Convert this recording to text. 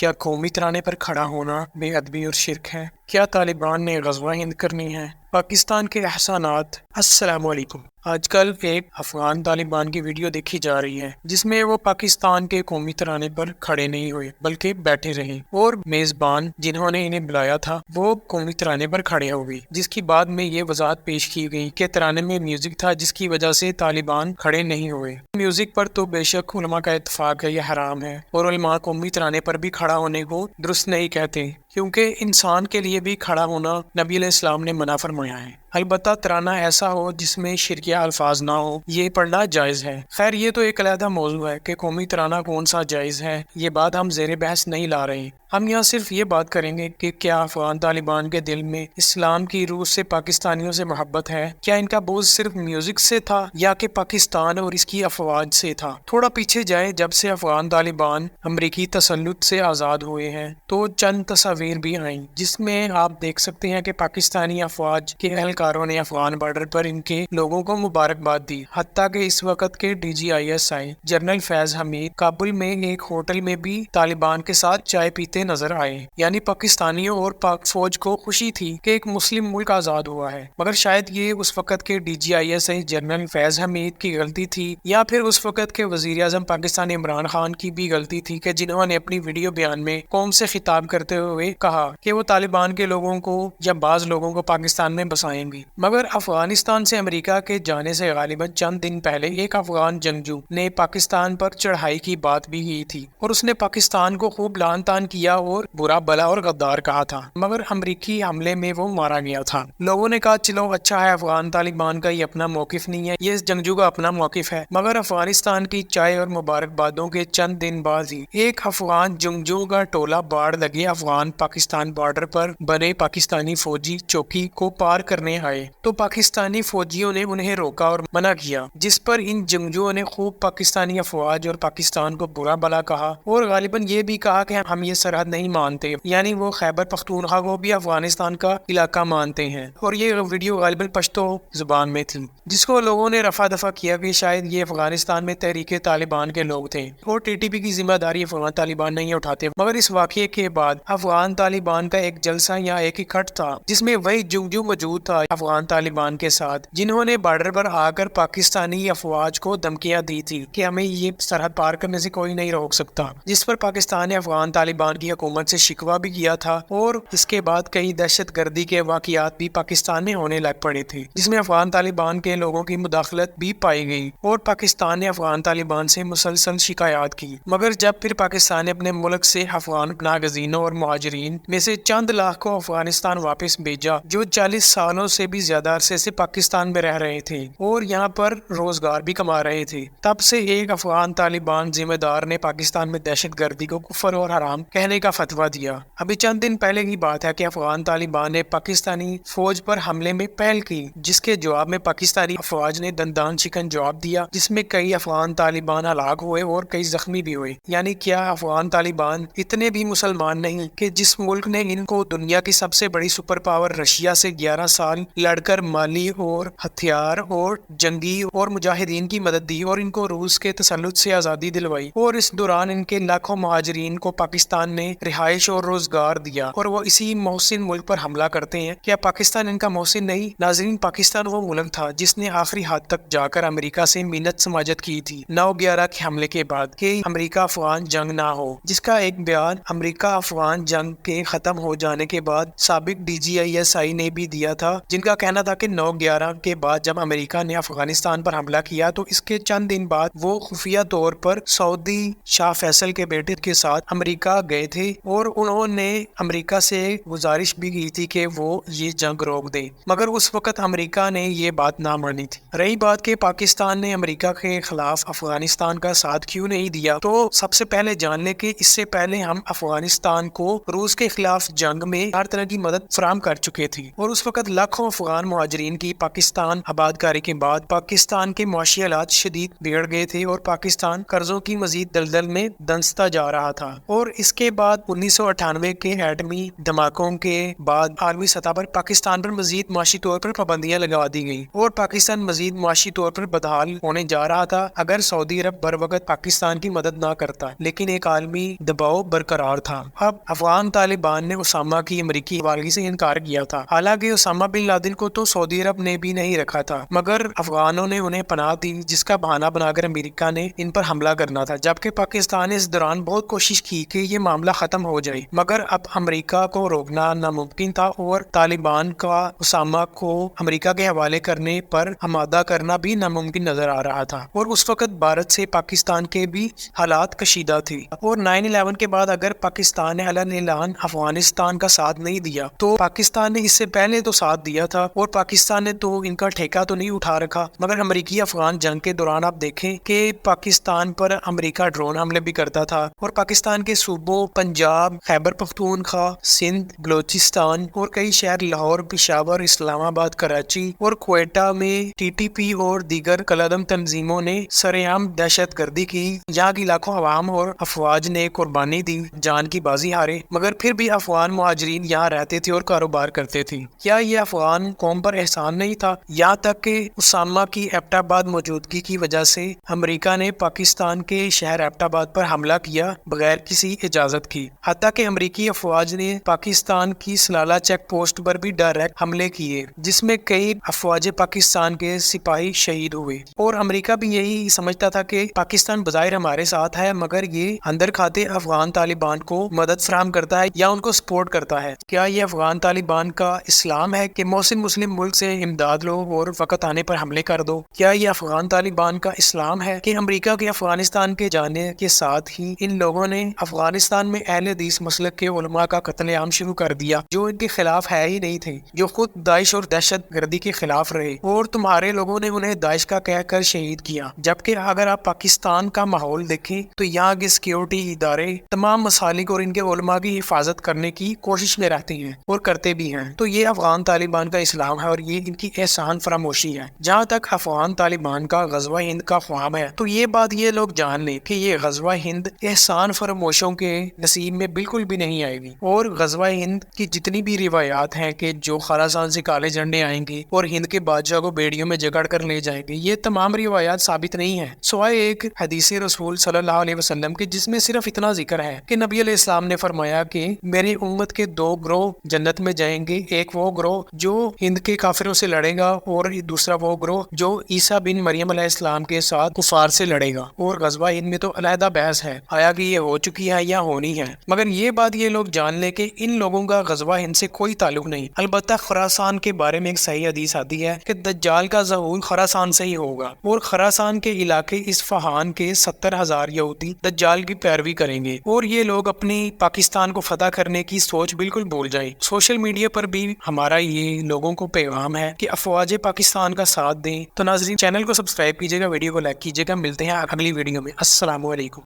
کیا قومی ترانے پر کھڑا ہونا بے ادبی اور شرک ہے؟ کیا طالبان نے غزوہ ہند کرنی ہے؟ پاکستان کے احسانات۔ السلام علیکم۔ آج کل ایک افغان طالبان کی ویڈیو دیکھی جا رہی ہے جس میں وہ پاکستان کے قومی ترانے پر کھڑے نہیں ہوئے بلکہ بیٹھے رہے، اور میزبان جنہوں نے انہیں بلایا تھا وہ قومی ترانے پر کھڑے ہو گئی، جس کی بعد میں یہ وضاحت پیش کی گئی کہ ترانے میں میوزک تھا جس کی وجہ سے طالبان کھڑے نہیں ہوئے۔ میوزک پر تو بے شک علماء کا اتفاق ہے، یہ حرام ہے، اور علماء قومی ترانے پر بھی کھڑا ہونے کو درست نہیں کہتے، کیونکہ انسان کے لیے بھی کھڑا ہونا نبی علیہ السلام نے منع فرمایا ہے۔ البتہ ترانہ ایسا ہو جس میں شرکیہ الفاظ نہ ہو، یہ پڑھنا جائز ہے۔ خیر، یہ تو ایک علیحدہ موضوع ہے کہ قومی ترانہ کون سا جائز ہے، یہ بات ہم زیر بحث نہیں لا رہے۔ ہم یہاں صرف یہ بات کریں گے کہ کیا افغان طالبان کے دل میں اسلام کی روح سے پاکستانیوں سے محبت ہے؟ کیا ان کا بوجھ صرف میوزک سے تھا یا کہ پاکستان اور اس کی افواج سے تھا؟ تھوڑا پیچھے جائے، جب سے افغان طالبان امریکی تسلط سے آزاد ہوئے ہیں تو چند تصاویر بھی آئیں جس میں آپ دیکھ سکتے ہیں کہ پاکستانی افواج کے اہلکاروں نے افغان بارڈر پر ان کے لوگوں کو مبارکباد دی۔ حتیٰ کہ اس وقت کے DGISI جنرل فیض حمید کابل میں ایک ہوٹل میں بھی طالبان کے ساتھ چائے پیتے نظر آئے، یعنی پاکستانیوں اور پاک فوج کو خوشی تھی کہ ایک مسلم ملک آزاد ہوا ہے۔ مگر شاید یہ اس وقت کے DGISI جنرل فیض حمید کی غلطی تھی، یا پھر اس وقت کے وزیر اعظم پاکستان عمران خان کی بھی غلطی تھی کہ جنہوں نے اپنی ویڈیو بیان میں قوم سے خطاب کرتے ہوئے کہا کہ وہ طالبان کے لوگوں کو یا بعض لوگوں کو پاکستان میں بسائیں گی۔ مگر افغانستان سے امریکہ کے جانے سے غالباً چند دن پہلے ایک افغان جنگجو نے پاکستان پر چڑھائی کی بات بھی کی تھی، اور اس نے پاکستان کو خوب لعن طعن کیا اور برا بلا اور غدار کہا تھا، مگر امریکی حملے میں وہ مارا گیا تھا۔ لوگوں نے کہا چلو اچھا ہے، افغان طالبان کا یہ اپنا موقف نہیں ہے، یہ اس جنگجو کا اپنا موقف ہے۔ مگر افغانستان کی چائے اور مبارکبادوں کے چند دن بعد ہی ایک افغان جنگجو کا ٹولہ باڑ لگے افغان پاکستان بارڈر پر بنے پاکستانی فوجی چوکی کو پار کرنے آئے تو پاکستانی فوجیوں نے انہیں روکا اور منع کیا، جس پر ان جنگجوؤں نے خوب پاکستانی افواج اور پاکستان کو برا بلا کہا، اور غالباً یہ بھی کہا کہ ہم یہ سرحد نہیں مانتے، یعنی وہ خیبر پختونخوا کو بھی افغانستان کا علاقہ مانتے ہیں، اور یہ ویڈیو غالباً پشتو زبان میں تھی، جس کو لوگوں نے رفع دفع کیا کہ شاید یہ افغانستان میں تحریک طالبان کے لوگ تھے اور TTP کی ذمہ داری افغان طالبان نہیں اٹھاتے۔ مگر اس واقعے کے بعد افغان طالبان کا ایک جلسہ یا ایک اکٹھ تھا جس میں وہی جنگجو موجود تھا افغان طالبان کے ساتھ، جنہوں نے بارڈر پر آ کر پاکستانی افواج کو دھمکیاں دی تھی کہ ہمیں یہ سرحد پار کرنے سے کوئی نہیں روک سکتا، جس پر پاکستان نے افغان طالبان کی حکومت سے شکوہ بھی کیا تھا، اور اس کے بعد کئی دہشت گردی کے واقعات بھی پاکستان میں ہونے لگ پڑے تھے جس میں افغان طالبان کے لوگوں کی مداخلت بھی پائی گئی، اور پاکستان نے افغان طالبان سے مسلسل شکایات کی۔ مگر جب پھر پاکستان نے اپنے ملک سے افغان پناہ گزینوں اور مہاجرین میں سے چند لاکھ کو افغانستان واپس بھیجا، جو 40 سالوں سے بھی زیادہ عرصے سے پاکستان میں رہ رہے تھے اور یہاں پر روزگار بھی کما رہے تھے، تب سے ایک افغان طالبان ذمہ دار نے پاکستان میں دہشت گردی کو کفر اور حرام کہنے کا فتویٰ دیا۔ ابھی چند دن پہلے کی بات ہے کہ افغان طالبان نے پاکستانی فوج پر حملے میں پہل کی، جس کے جواب میں پاکستانی افواج نے دندان شکن جواب دیا، جس میں کئی افغان طالبان ہلاک ہوئے اور کئی زخمی بھی ہوئے۔ یعنی کیا افغان طالبان اتنے بھی مسلمان نہیں کہ جس ملک نے ان کو دنیا کی سب سے بڑی سپر پاور رشیا سے 11 سال لڑ کر مالی اور ہتھیار اور جنگی اور مجاہدین کی مدد دی اور ان کو روس کے تسلط سے آزادی دلوائی، اور اس دوران ان کے لاکھوں مہاجرین کو پاکستان نے رہائش اور روزگار دیا، اور وہ اسی محسن ملک پر حملہ کرتے ہیں؟ کیا پاکستان ان کا محسن نہیں؟ ناظرین، پاکستان وہ ملک تھا جس نے آخری حد تک جا کر امریکہ سے منت سماجت کی تھی 9/11 کے حملے کے بعد کہ امریکہ افغان جنگ نہ ہو، جس کا ایک بیان امریکہ افغان جنگ کے ختم ہو جانے کے بعد سابق DGISI نے بھی دیا تھا، جن کا کہنا تھا کہ 9/11 کے بعد جب امریکہ نے افغانستان پر حملہ کیا تو اس کے چند دن بعد وہ خفیہ طور پر سعودی شاہ فیصل کے بیٹے کے ساتھ امریکہ گئے تھے، اور انہوں نے امریکہ سے گزارش بھی کی تھی کہ وہ یہ جنگ روک دے، مگر اس وقت امریکہ نے یہ بات نہ مانی تھی۔ رہی بات کہ پاکستان نے امریکہ کے خلاف افغانستان کا ساتھ کیوں نہیں دیا، تو سب سے پہلے جان لیں کہ اس سے پہلے ہم افغانستان کو روس کے خلاف جنگ میں ہر طرح کی مدد فراہم کر چکے تھے، اور اس وقت لاکھوں لاکھوں افغان مہاجرین کی پاکستان آباد کاری کے بعد پاکستان کے معاشی حالات شدید بگڑ گئے تھے اور پاکستان قرضوں کی مزید دلدل میں دنستا جا رہا تھا، اور اس کے بعد 1998 کے ایٹمی دھماکوں کے بعد عالمی سطح پر پاکستان پر مزید معاشی طور پر پابندیاں لگا دی گئی اور پاکستان مزید معاشی طور پر بدحال ہونے جا رہا تھا اگر سعودی عرب بر وقت پاکستان کی مدد نہ کرتا، لیکن ایک عالمی دباؤ برقرار تھا۔ اب افغان طالبان نے اسامہ کی امریکی حوالگی سے انکار کیا تھا، حالانکہ اسامہ بن لادن کو تو سعودی عرب نے بھی نہیں رکھا تھا، مگر افغانوں نے انہیں پناہ دی جس کا بہانہ بنا کر امریکہ نے ان پر حملہ کرنا تھا، جبکہ پاکستان نے اس دوران بہت کوشش کی کہ یہ معاملہ ختم ہو جائے، مگر اب امریکہ کو روکنا ناممکن تھا اور طالبان کا اسامہ کو امریکہ کے حوالے کرنے پر آمادہ کرنا بھی ناممکن نظر آ رہا تھا، اور اس وقت بھارت سے پاکستان کے بھی حالات کشیدہ تھے، اور 9/11 کے بعد اگر پاکستان نے علن اعلان افغانستان کا ساتھ نہیں دیا تو پاکستان نے اس سے پہلے تو ساتھ دیا تھا، اور پاکستان نے تو ان کا ٹھیکہ تو نہیں اٹھا رکھا، مگر امریکی افغان جنگ کے دوران آپ دیکھیں کہ پاکستان پر امریکہ ڈرون حملے بھی کرتا تھا، اور پاکستان کے صوبوں پنجاب، خیبر پختونخوا، سندھ، بلوچستان اور کئی شہر لاہور، پشاور، اسلام آباد، کراچی اور کوئٹہ میں ٹی ٹی پی اور دیگر کالعدم تنظیموں نے سرعام دہشت گردی کی، یہاں کی لاکھوں عوام اور افواج نے قربانی دی، جان کی بازی ہارے، مگر پھر بھی افغان مہاجرین یہاں رہتے تھے اور کاروبار کرتے تھے۔ کیا یہ افغان قوم پر احسان نہیں تھا؟ یہاں تک کہ اسامہ کی ایبٹ آباد موجودگی کی وجہ سے امریکہ نے پاکستان کے شہر ایبٹ آباد پر حملہ کیا بغیر کسی اجازت کی، حتیٰ کہ امریکی افواج نے پاکستان کی سلالہ چیک پوسٹ پر بھی ڈائریکٹ حملے کیے جس میں کئی افواج پاکستان کے سپاہی شہید ہوئے، اور امریکہ بھی یہی سمجھتا تھا کہ پاکستان بظاہر ہمارے ساتھ ہے مگر یہ اندر کھاتے افغان طالبان کو مدد فراہم کرتا ہے یا ان کو سپورٹ کرتا ہے۔ کیا یہ افغان طالبان کا اسلام ہے کہ محسن مسلم ملک سے امداد لو اور وقت آنے پر حملے کر دو؟ کیا یہ افغان طالبان کا اسلام ہے کہ امریکہ کے افغانستان کے جانے کے ساتھ ہی ان لوگوں نے افغانستان میں اہل حدیث مسلک کے علماء کا قتل عام شروع کر دیا جو ان کے خلاف ہے ہی نہیں تھے، جو خود داعش اور دہشت گردی کے خلاف رہے، اور تمہارے لوگوں نے انہیں داعش کا کہہ کر شہید کیا؟ جبکہ اگر آپ پاکستان کا ماحول دیکھیں تو یہاں کے سیکیورٹی ادارے تمام مسالک اور ان کے علماء کی حفاظت کرنے کی کوشش میں رہتے ہیں اور کرتے بھی ہیں، تو یہ افغان طالبان کا اسلام ہے اور یہ ان کی احسان فراموشی ہے۔ جہاں تک افغان طالبان کا غزوہ ہند کا خواب ہے تو یہ بات یہ لوگ جان لیں کہ یہ غزوہ ہند احسان فراموشوں کے نصیب میں بالکل بھی نہیں آئے گی، اور غزوہ ہند کی جتنی بھی روایات ہیں کہ جو خراسان سے کالے جھنڈے آئیں گے اور ہند کے بادشاہ کو بیڑیوں میں جکڑ کر لے جائیں گے، یہ تمام روایات ثابت نہیں ہیں سوائے ایک حدیث رسول صلی اللہ علیہ وسلم کے جس میں صرف اتنا ذکر ہے کہ نبی علیہ السلام نے فرمایا کہ میری امت کے 2 گروہ جنت میں جائیں گے، ایک وہ گروہ جو ہند کے کافروں سے لڑے گا اور دوسرا وہ گروہ جو عیسیٰ بن مریم علیہ السلام کے ساتھ کفار سے لڑے گا، اور غزوہ ہند میں تو علیحدہ بحث ہے آیا کہ یہ ہو چکی ہے یا ہونی ہے، مگر یہ بات یہ لوگ جان لے کہ ان لوگوں کا غزوہ ہند سے کوئی تعلق نہیں۔ البتہ خراسان کے بارے میں ایک صحیح حدیث آتی ہے کہ دجال کا ظہور خراسان سے ہی ہوگا، اور خراسان کے علاقے اصفہان کے 70,000 یہودی دجال کی پیروی کریں گے، اور یہ لوگ اپنی پاکستان کو فتح کرنے کی سوچ بالکل بھول جائیں۔ سوشل میڈیا پر بھی ہمارا یہ لوگوں کو پیغام ہے کہ افواج پاکستان کا ساتھ دیں۔ تو ناظرین چینل کو سبسکرائب کیجیے گا، ویڈیو کو لائک کیجیے گا، ملتے ہیں اگلی ویڈیو میں۔ السلام علیکم۔